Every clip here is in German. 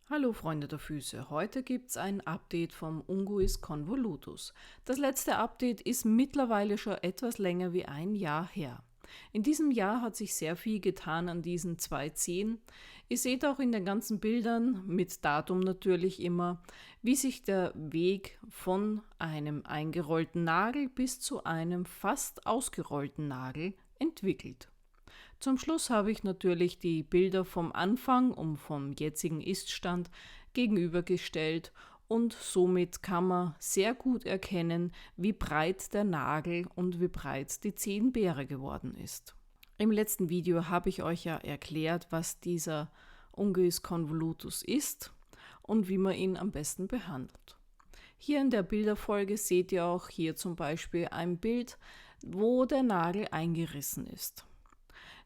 Hallo Freunde der Füße, heute gibt es ein Update vom Unguis convolutus. Das letzte Update ist mittlerweile schon etwas länger wie ein Jahr her. In diesem Jahr hat sich sehr viel getan an diesen zwei Zehen. Ihr seht auch in den ganzen Bildern, mit Datum natürlich immer, wie sich der Weg von einem eingerollten Nagel bis zu einem fast ausgerollten Nagel entwickelt. Zum Schluss habe ich natürlich die Bilder vom Anfang und vom jetzigen Iststand gegenübergestellt und somit kann man sehr gut erkennen, wie breit der Nagel und wie breit die Zehenbeere geworden ist. Im letzten Video habe ich euch ja erklärt, was dieser Unguis convolutus ist und wie man ihn am besten behandelt. Hier in der Bilderfolge seht ihr auch hier zum Beispiel ein Bild, wo der Nagel eingerissen ist.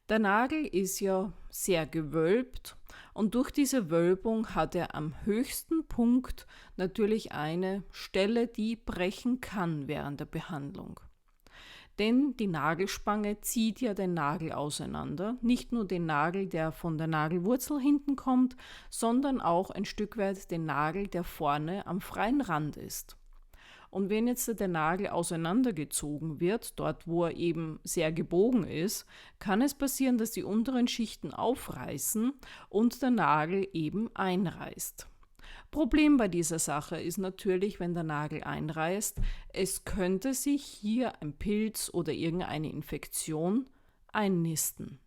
Der Nagel ist ja sehr gewölbt und durch diese Wölbung hat er am höchsten Punkt natürlich eine Stelle, die brechen kann während der Behandlung. Denn die Nagelspange zieht ja den Nagel auseinander, nicht nur den Nagel, der von der Nagelwurzel hinten kommt, sondern auch ein Stück weit den Nagel, der vorne am freien Rand ist. Und wenn jetzt der Nagel auseinandergezogen wird, dort wo er eben sehr gebogen ist, kann es passieren, dass die unteren Schichten aufreißen und der Nagel eben einreißt. Problem bei dieser Sache ist natürlich, wenn der Nagel einreißt, es könnte sich hier ein Pilz oder irgendeine Infektion einnisten.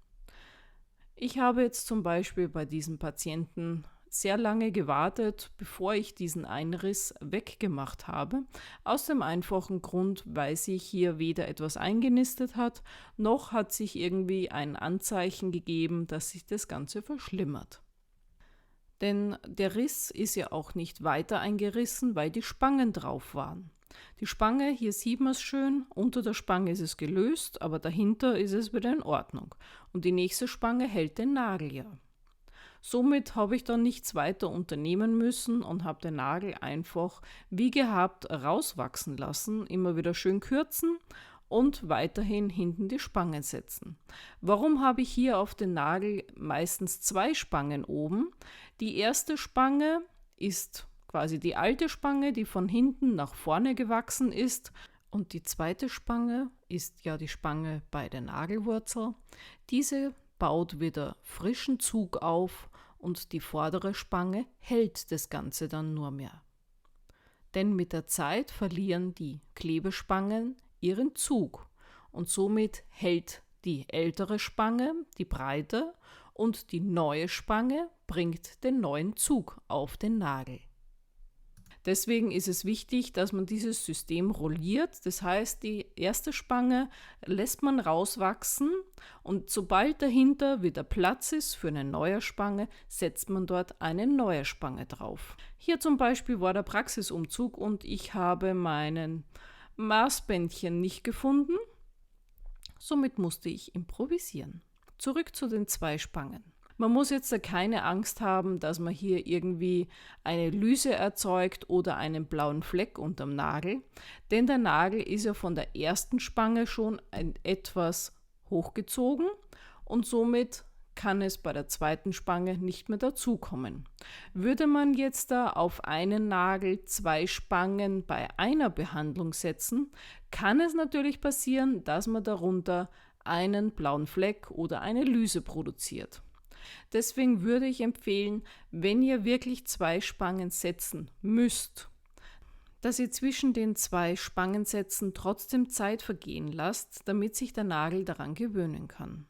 Ich habe jetzt zum Beispiel bei diesem Patienten sehr lange gewartet, bevor ich diesen Einriss weggemacht habe. Aus dem einfachen Grund, weil sich hier weder etwas eingenistet hat, noch hat sich irgendwie ein Anzeichen gegeben, dass sich das Ganze verschlimmert. Denn der Riss ist ja auch nicht weiter eingerissen, weil die Spangen drauf waren. Die Spange, hier sieht man es schön, unter der Spange ist es gelöst, aber dahinter ist es wieder in Ordnung. Und die nächste Spange hält den Nagel ja. Somit habe ich dann nichts weiter unternehmen müssen und habe den Nagel einfach wie gehabt rauswachsen lassen, immer wieder schön kürzen und weiterhin hinten die Spangen setzen. Warum habe ich hier auf den Nagel meistens zwei Spangen oben? Die erste Spange ist quasi die alte Spange, die von hinten nach vorne gewachsen ist. Und die zweite Spange ist ja die Spange bei der Nagelwurzel. Diese baut wieder frischen Zug auf und die vordere Spange hält das Ganze dann nur mehr. Denn mit der Zeit verlieren die Klebespangen ihren Zug und somit hält die ältere Spange die Breite und die neue Spange bringt den neuen Zug auf den Nagel. Deswegen ist es wichtig, dass man dieses System rolliert. Das heißt, die erste Spange lässt man rauswachsen und sobald dahinter wieder Platz ist für eine neue Spange, setzt man dort eine neue Spange drauf. Hier zum Beispiel war der Praxisumzug und ich habe meinen Maßbändchen nicht gefunden. Somit musste ich improvisieren. Zurück zu den zwei Spangen. Man muss jetzt keine Angst haben, dass man hier irgendwie eine Lyse erzeugt oder einen blauen Fleck unterm Nagel, denn der Nagel ist ja von der ersten Spange schon etwas hochgezogen und somit kann es bei der zweiten Spange nicht mehr dazukommen. Würde man jetzt da auf einen Nagel zwei Spangen bei einer Behandlung setzen, kann es natürlich passieren, dass man darunter einen blauen Fleck oder eine Lyse produziert. Deswegen würde ich empfehlen, wenn ihr wirklich zwei Spangen setzen müsst, dass ihr zwischen den zwei Spangensätzen trotzdem Zeit vergehen lasst, damit sich der Nagel daran gewöhnen kann.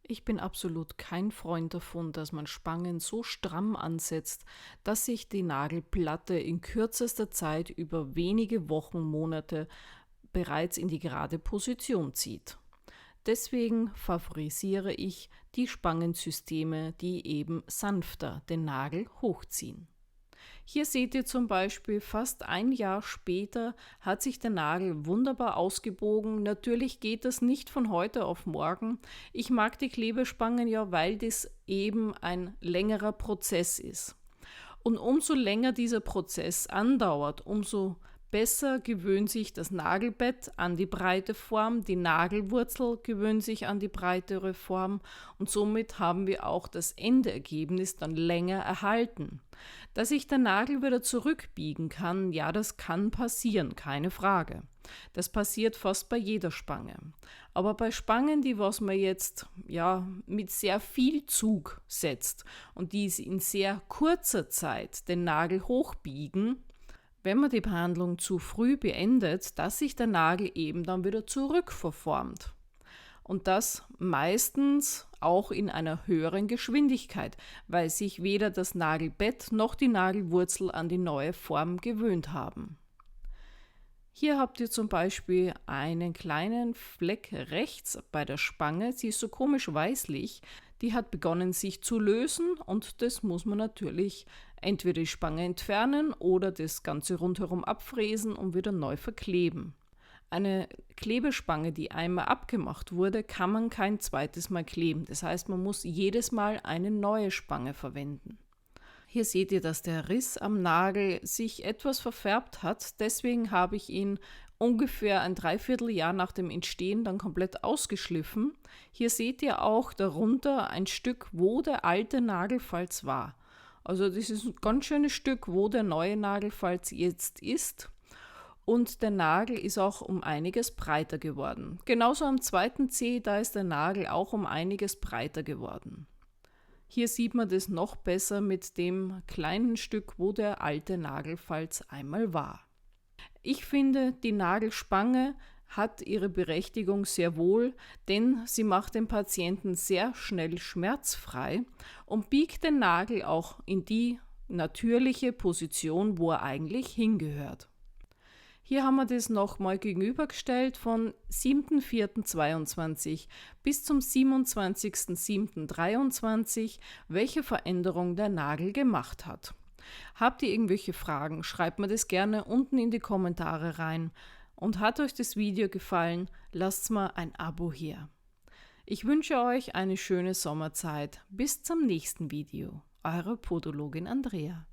Ich bin absolut kein Freund davon, dass man Spangen so stramm ansetzt, dass sich die Nagelplatte in kürzester Zeit über wenige Wochen, Monate bereits in die gerade Position zieht. Deswegen favorisiere ich die Spangensysteme, die eben sanfter den Nagel hochziehen. Hier seht ihr zum Beispiel, fast ein Jahr später hat sich der Nagel wunderbar ausgebogen. Natürlich geht das nicht von heute auf morgen. Ich mag die Klebespangen ja, weil das eben ein längerer Prozess ist. Und umso länger dieser Prozess andauert, umso Besser gewöhnt sich das Nagelbett an die breite Form, die Nagelwurzel gewöhnt sich an die breitere Form und somit haben wir auch das Endergebnis dann länger erhalten. Dass sich der Nagel wieder zurückbiegen kann, ja, das kann passieren, keine Frage. Das passiert fast bei jeder Spange. Aber bei Spangen, die was man jetzt mit sehr viel Zug setzt und die in sehr kurzer Zeit den Nagel hochbiegen, wenn man die Behandlung zu früh beendet, dass sich der Nagel eben dann wieder zurückverformt. Und das meistens auch in einer höheren Geschwindigkeit, weil sich weder das Nagelbett noch die Nagelwurzel an die neue Form gewöhnt haben. Hier habt ihr zum Beispiel einen kleinen Fleck rechts bei der Spange, sie ist so komisch weißlich, die hat begonnen sich zu lösen und das muss man natürlich entweder die Spange entfernen oder das Ganze rundherum abfräsen und wieder neu verkleben. Eine Klebespange, die einmal abgemacht wurde, kann man kein zweites Mal kleben. Das heißt, man muss jedes Mal eine neue Spange verwenden. Hier seht ihr, dass der Riss am Nagel sich etwas verfärbt hat. Deswegen habe ich ihn ungefähr ein Dreivierteljahr nach dem Entstehen dann komplett ausgeschliffen. Hier seht ihr auch darunter ein Stück, wo der alte Nagelfalz war. Also das ist ein ganz schönes Stück, wo der neue Nagelfalz jetzt ist. Und der Nagel ist auch um einiges breiter geworden. Genauso am zweiten Zeh, da ist der Nagel auch um einiges breiter geworden. Hier sieht man das noch besser mit dem kleinen Stück, wo der alte Nagelfalz einmal war. Ich finde, die Nagelspange hat ihre Berechtigung sehr wohl, denn sie macht den Patienten sehr schnell schmerzfrei und biegt den Nagel auch in die natürliche Position, wo er eigentlich hingehört. Hier haben wir das nochmal gegenübergestellt von 7.4.22 bis zum 27.07.23, welche Veränderung der Nagel gemacht hat. Habt ihr irgendwelche Fragen, schreibt mir das gerne unten in die Kommentare rein. Und hat euch das Video gefallen, lasst mal ein Abo hier. Ich wünsche euch eine schöne Sommerzeit. Bis zum nächsten Video. Eure Podologin Andrea.